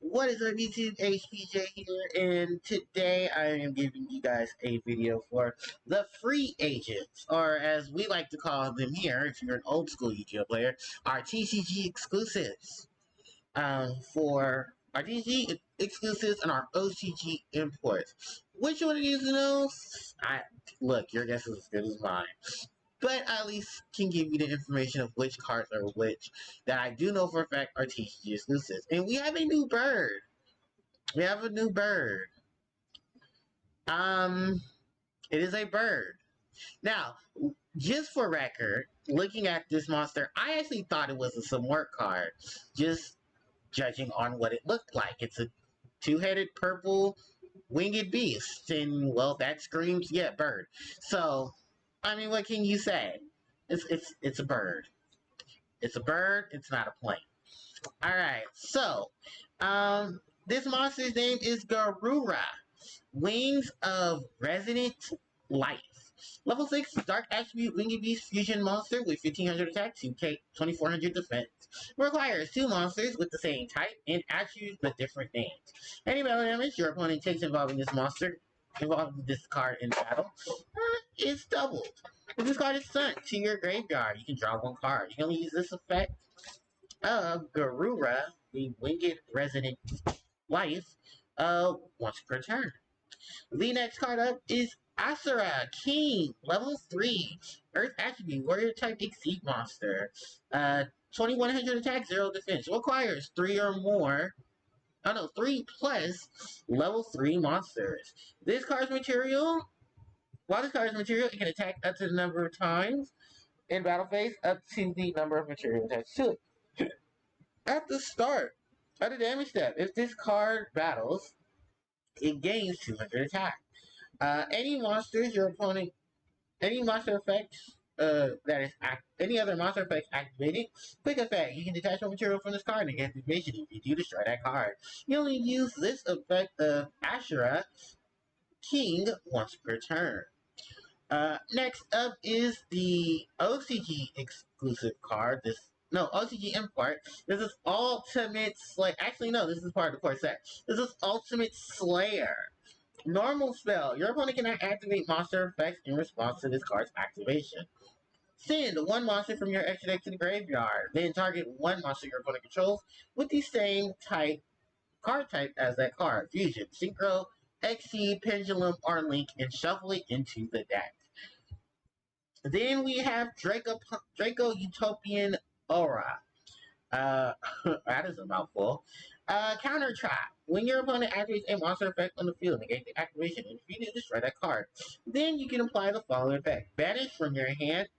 What is up YouTube, HPJ here, and today I am giving you guys a video for the free agents, or as we like to call them here, if you're an old school YouTube player, our TCG exclusives. For our TCG exclusives and our OCG imports. Which one of these knows? Look, your guess is as good as mine. But I at least can give you the information of which cards are which that I do know for a fact are TCG exclusives. And we have a new bird. We have a new bird. Um, it is a bird. Now, just for record, looking at this monster, I actually thought it was a some work card. Just judging on what it looked like. It's a two-headed purple winged beast. And well, that screams, yeah, bird. So, I mean, what can you say? It's a bird. It's a bird, it's not a plane. Alright, so, this monster's name is Garura. Wings of Resonant Life. Level 6 Dark Attribute Winged Beast Fusion Monster with 1500 attack, 2k, 2400 defense. Requires 2 monsters with the same type and attributes but different names. Any battle damage your opponent takes involving this monster, involving this card in battle, is doubled. If this card is sent to your graveyard, you can draw 1 card. You can only use this effect of Garura, the Winged Resonant Life, once per turn. The next card up is Asura King, level 3, Earth Attribute, Warrior type Exceed Monster. 2100 attack, 0 defense. Requires 3 or more. Oh no, 3 plus level 3 monsters. This card's material, while this card is material, it can attack up to the number of times in battle phase up to the number of material attached to it. At the start of the damage step, if this card battles, it gains 200 attack. Any monsters your opponent, any monster effects any other monster effects activated, quick effect. You can detach one material from this card and get activation if you do destroy that card. You only use this effect of Ashura King once per turn. Next up is the OCG exclusive card. OCG import. This is Ultimate Slayer. Actually, no, this is part of the core set. This is Ultimate Slayer. Normal spell. Your opponent cannot activate monster effects in response to this card's activation. Send 1 monster from your extra deck to the graveyard. Then target 1 monster your opponent controls with the same card type as that card. Fusion, Synchro, Exceed, Pendulum, or Link, and shuffle it into the deck. Then we have Draco Utopian Aura. That is a mouthful. Counter Trap. When your opponent activates a monster effect on the field, negate the activation, and if you do, destroy that card. Then you can apply the following effect. Banish from your hand.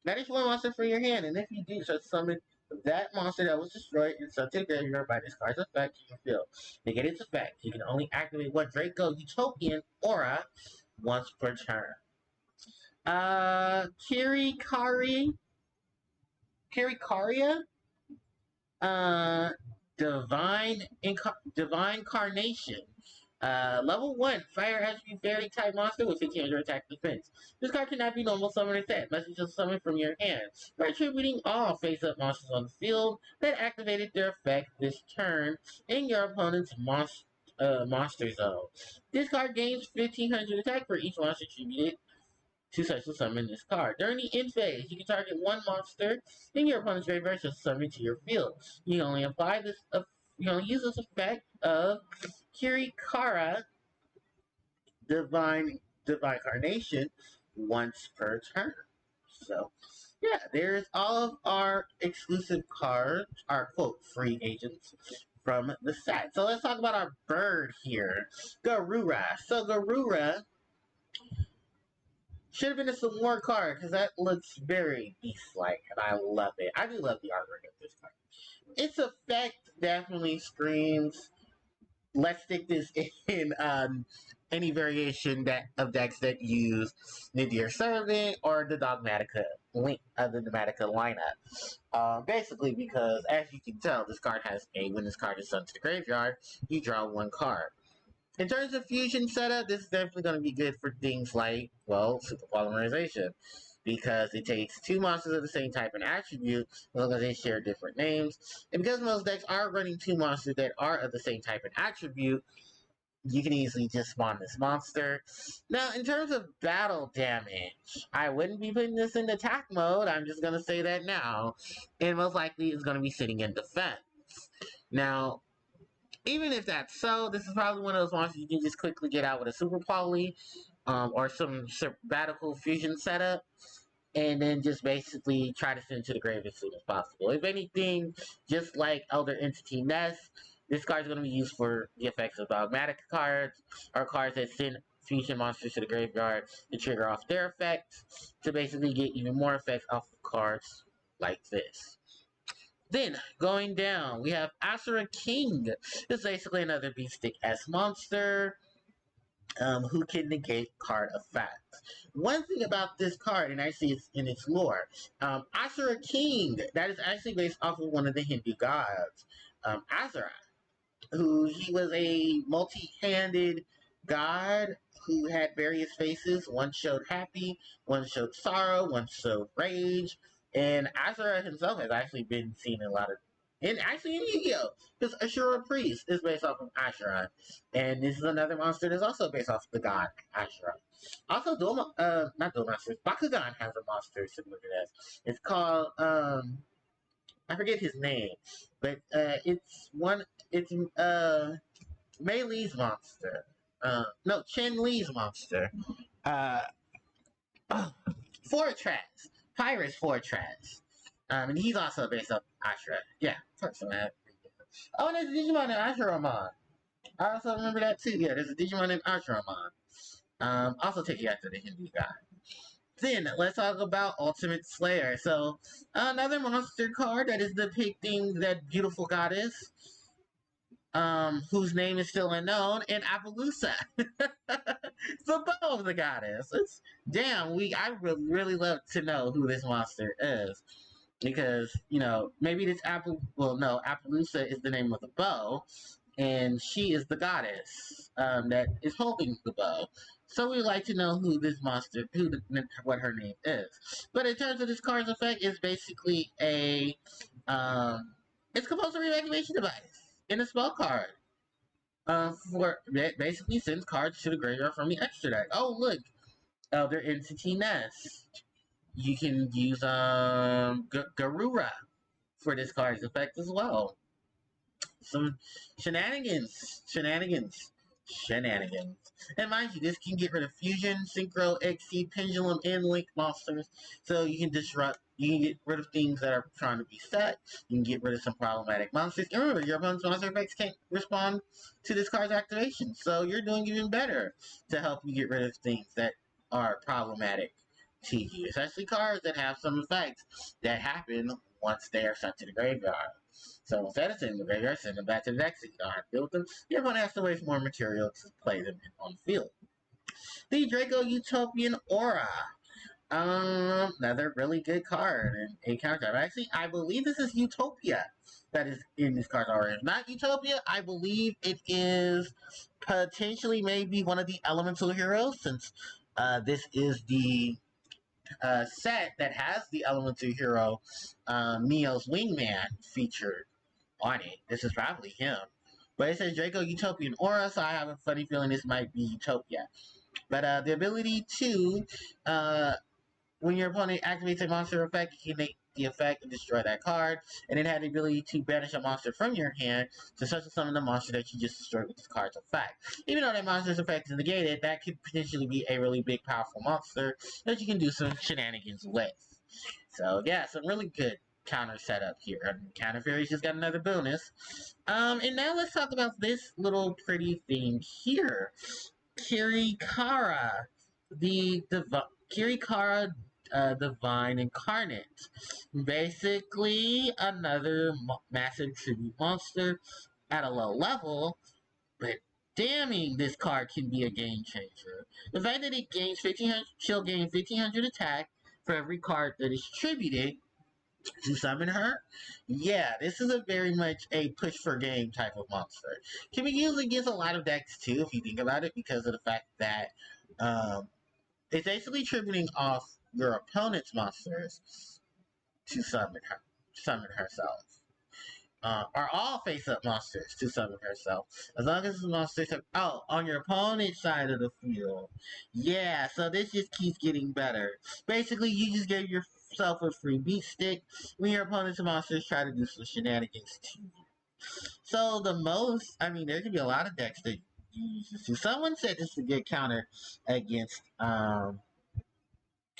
Banish 1 monster from your hand, and if you do, so summon that monster that was destroyed and sent to the graveyard by this card's effect to your field. Negate its effect. You can only activate 1 Draco Utopian Aura once per turn. Kirikaria? Divine Carnation. Level 1, Fire Attribute Fairy type monster with 1500 attack defense. This card cannot be normal summoned instead, must be just summoned from your hand. By attributing all face-up monsters on the field that activated their effect this turn in your opponent's monster zone. This card gains 1500 attack for each monster attributed to such a summon this card. During the end phase, you can target 1 monster in your opponent's graveyard to summon to your field. You can only apply this. You can only use this effect of Kirikara Divine Carnation once per turn. So, yeah, there's all of our exclusive cards, our quote free agents from the set. So let's talk about our bird here, Garura. So Garura should have been a some more card because that looks very beast-like, and I love it. I do love the artwork of this card. Its effect definitely screams, let's stick this in any variation of decks that use Nidir Servant or the Dogmatica lineup. Basically, because as you can tell, this card has when this card is sent to the graveyard, you draw 1 card. In terms of fusion setup, this is definitely going to be good for things like, well, super polymerization. because it takes two monsters of the same type and attribute, as long as they share different names. And because most decks are running two monsters that are of the same type and attribute, you can easily just spawn this monster. Now, in terms of battle damage, I wouldn't be putting this in attack mode. I'm just going to say that now. And most likely it's going to be sitting in defense. Now, even if that's so, this is probably one of those monsters you can just quickly get out with a super poly or some sabbatical fusion setup, and then just basically try to send it to the grave as soon as possible. If anything, just like Elder Entity Nest, this card is going to be used for the effects of dogmatic cards, or cards that send fusion monsters to the graveyard to trigger off their effects, to basically get even more effects off of cards like this. Then, going down, we have Asura King. This is basically another Beastic S monster who can negate card effects. One thing about this card, and actually it's in its lore, Asura King, that is actually based off of one of the Hindu gods, Asura, who he was a multi-handed god who had various faces. One showed happy, one showed sorrow, one showed rage, and Asura himself has actually been seen in a lot of, and actually in Yu-Gi-Oh! Because Ashura Priest is based off of Ashura, and this is another monster that's also based off of the god Ashura. Also, not Duel Masters, Bakugan has a monster similar to this. It's called, I forget his name, but it's Mei Li's monster. No, Chen Li's monster. Uh, oh, Fortress. Pyrus Fortress. And he's also based off Ashura. Yeah, person that. Oh, and there's a Digimon named Ashuramon. I also remember that too. Yeah, there's a Digimon named Ashuramon. Also taking after the Hindu god. Then, let's talk about Ultimate Slayer. So, another monster card that is depicting that beautiful goddess, whose name is still unknown, and Appaloosa. The bow of the goddess. Damn, I would really love to know who this monster is. Because, maybe this Appaloosa is the name of the bow, and she is the goddess that is holding the bow. So we'd like to know who this monster, what her name is. But in terms of this card's effect, it's basically it's compulsory activation device in a spell card. For basically sends cards to the graveyard from the extra deck. Oh look, Elder Entity Nest. You can use Garura for this card's effect as well. Some shenanigans. And mind you, this can get rid of Fusion, Synchro, Exceed, Pendulum, and Link monsters. So you can get rid of things that are trying to be set. You can get rid of some problematic monsters. And remember, your opponent's monster effects can't respond to this card's activation. So you're doing even better to help you get rid of things that are problematic to you. Especially cards that have some effects that happen once they are sent to the graveyard. So instead of sending them to the graveyard, send them back to the deck so you don't have to deal with them. Your opponent has to waste more material to play them on the field. The Draco Utopian Aura. Another really good card and a counter. Actually, I believe this is Utopia that is in this card's aura. If not Utopia, I believe it is potentially maybe one of the elemental heroes, since this is the set that has the elemental hero Neo's Wingman featured on it. This is probably him. But it says Draco Utopian Aura, so I have a funny feeling this might be Utopia. But the ability to, when your opponent activates a monster effect, you can make the effect and destroy that card. And it had the ability to banish a monster from your hand to such a summon the monster that you just destroyed with this card's effect. Even though that monster's effect is negated, that could potentially be a really big, powerful monster that you can do some shenanigans with. So yeah, some really good counter setup here. Counter Fairy's just got another bonus. And now let's talk about this little pretty thing here. Kirikara, Kirikara Divine Incarnate. Basically, another massive tribute monster at a low level, but damning, this card can be a game changer. The fact that it gains 1500, she'll gain 1500 attack for every card that is tributed to summon her. Yeah, this is a very much a push for game type of monster. Can be used against a lot of decks too, if you think about it, because of the fact that it's basically tributing off your opponent's monsters to summon herself. Are all face-up monsters to summon herself. As long as the monsters are on your opponent's side of the field. Yeah, so this just keeps getting better. Basically, you just gave yourself a free beat stick when your opponent's monsters try to do some shenanigans to you. So there could be a lot of decks that use this. Someone said this is a good counter against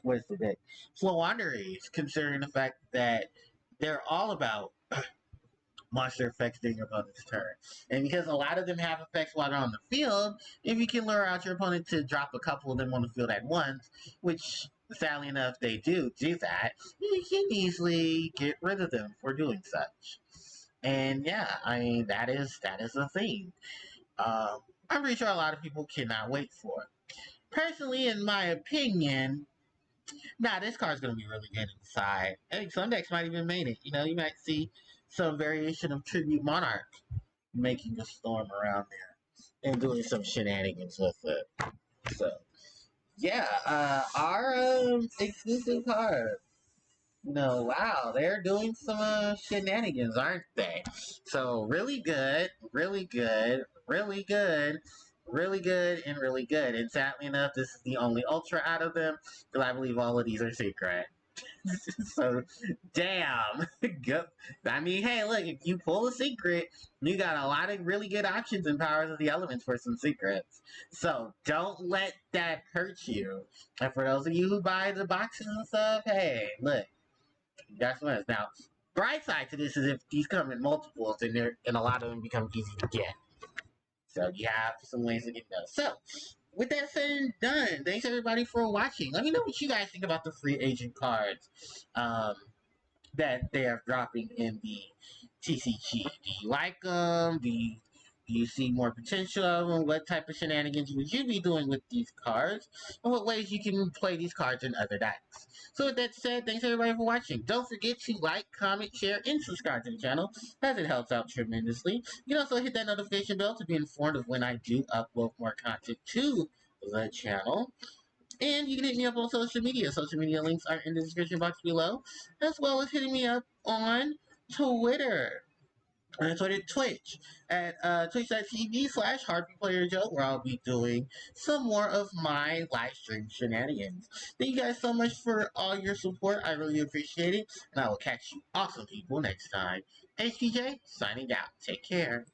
what is the deck? Flow Wanderers, considering the fact that they're all about monster effects during your opponent's turn. And because a lot of them have effects while they're on the field, if you can lure out your opponent to drop a couple of them on the field at once, which sadly enough they do that, you can easily get rid of them for doing such. And yeah, that is the thing. I'm pretty sure a lot of people cannot wait for it. Personally, in my opinion, this card's gonna be really good inside. I think some decks might even make it. You might see some variation of Tribute Monarch making a storm around there and doing some shenanigans with it. So, yeah, our exclusive card. Wow, they're doing some shenanigans, aren't they? So, really good, really good, really good, really good, and really good. And sadly enough, this is the only Ultra out of them, because I believe all of these are secret. So, damn. Hey, look, if you pull a secret, you got a lot of really good options in Powers of the Elements for some secrets. So, don't let that hurt you. And for those of you who buy the boxes and stuff, hey, look, that's what it is. Now, bright side to this is if these come in multiples, and a lot of them become easy to get. So, you have some ways to get those. So, with that said and done, thanks everybody for watching. Let me know what you guys think about the free agent cards that they are dropping in the TCG. Do you like them? Do you see more potential of them? What type of shenanigans would you be doing with these cards? And what ways you can play these cards in other decks? So with that said, thanks everybody for watching. Don't forget to like, comment, share, and subscribe to the channel, as it helps out tremendously. You can also hit that notification bell to be informed of when I do upload more content to the channel. And you can hit me up on social media. Social media links are in the description box below, as well as hitting me up on Twitter. On Twitch at twitch.tv/HarpiePlayerJoe, where I'll be doing some more of my live stream shenanigans. Thank you guys so much for all your support. I really appreciate it. And I will catch you awesome people next time. HPJ, signing out. Take care.